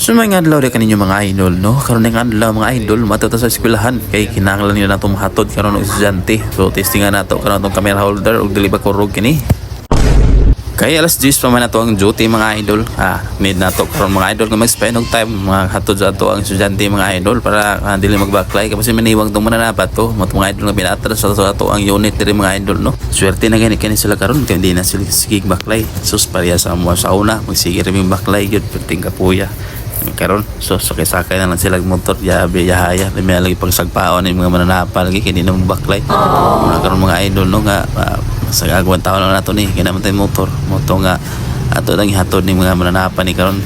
So mga adlaw rin kaninyo mga idol, no? Karon nga adlaw mga idol, matuto sa eskwelahan kay kinahanglan niyo natong mahatod karon og estudyante. So testingan nato karon tong camera holder ug dili ba kurog kini. Kay alas 10 pa man nato ang duty mga idol. Need nato karon mga idol nga mag-spend og time mga hatod sa ato ang estudyante mga idol para dili mag-backlight kasi maniwang tong mananapat to. Mga idol nga binatras sa ato ang unit diri mga idol, no? Swerte na gani kani sila karon kay hindi na sila sige backlight. Sus pareha sa mo sa una magsige rin backlight gyud perting kapuya. Karon so sakay-sakay na lang sila motor yabe yahaya may lagi pang sagpaon ng mga mananapa lagi kini na backlight mga karon mga idol no nga sa agwan taon na nato ni kinamantay motor nga ato lang ihatod ni mga mananapa ni karon.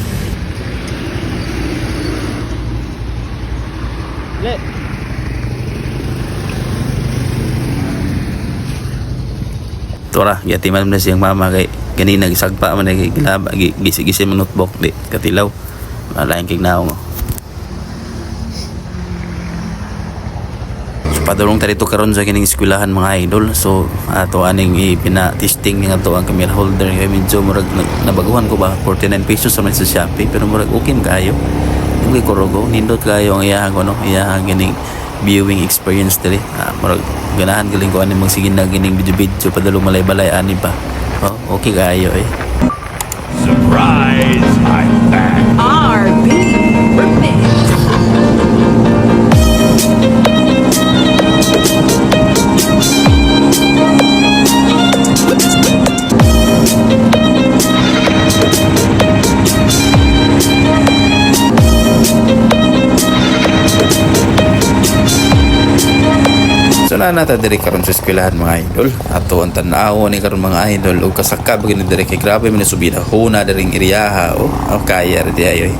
Tora yatiman na siyang mama kay ganina gisagpa man kay gilaba gisi-gisi man notebook di katilaw malaking kignaw mo. So padulong ta dito karon sa kining eskwelahan mga idol. So ato aning ipina-testing nga to ang camera holder kay medyo murag nabaguhan ko ba 49 pesos sa man sa Shopee pero murag okay kayo. Hindi ko rogo nindot kayo ang iyahang ano iyahang gining viewing experience diri. Murag ganahan galing ko ani magsige na gining video padulong malay-balay ani ba. Oh, okay kayo eh. Surprise! I'm back! RB Remix. So na nata diri karon sa eskwelahan mga idol. Ato ang tan-aw ni karon mga idol ug kasakab gini diri kay grabe man subida huna diring iriyaha kaya di ayo.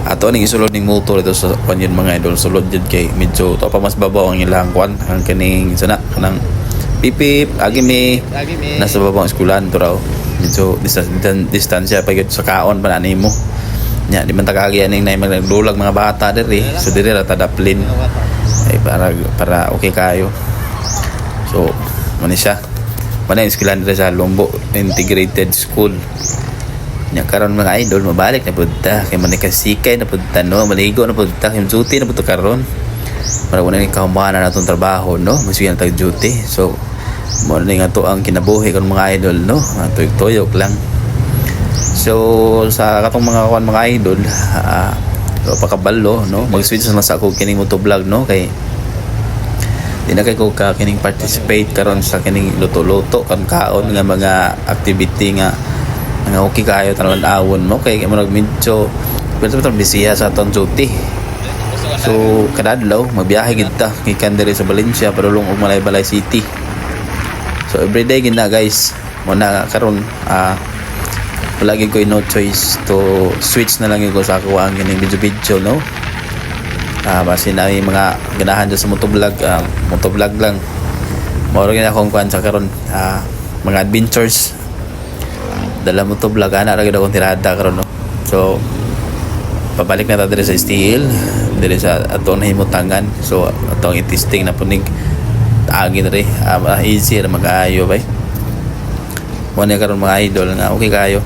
Ato ning isulod ning motor dito sa kanyon mga idol sulod jud kay medyo to pa mas babaw ang ilang kwan ang kining sana kanang pipip agimi nasa babaw ang eskwelahan to raw. Medyo distansya pa gyud sa kaon pa nimo. Nya di man ta kagi aning nay magdulag mga bata diri. So diri ra ta daplin. Ay para okay kayo. So, mani siya. Mana yung eskwelahan dito sa Lombo Integrated School. Nya karon mga idol mabalik na punta kay manikasikay na punta no, maligo na punta kay duty na punta karon. Para una ni kahumahan na natong trabaho no, masige na tag duty. So, mo na nga to ang kinabuhi kon mga idol no, tuyok-tuyok lang. So, sa katong mga idol, so pakabalo no, mag-switch na sa ako kining motovlog no kay di na kay ko ka kining participate karon sa kining luto-luto kan kaon nga mga activity nga okay kayo tanawon mo kay murag medyo pero bisiya sa aton duty. So kadadlaw magbiyahe gid ta gikan diri sa Valencia padulong og Malay-Balay City. So everyday gid na guys mo na karon wala gid ko no choice to switch na lang ko sa ako ang kining video no. Basi na may mga ganahan dyan sa motovlog lang moro gina akong kuhan sa karon mga adventures dala motovlog ana ra gid akong tirada karon no. So pabalik na ta diri sa Steel diri sa aton himutangan. So atong i-testing na punig agi diri easy ra mag-ayo bay mo na karon mga idol nga okay kayo.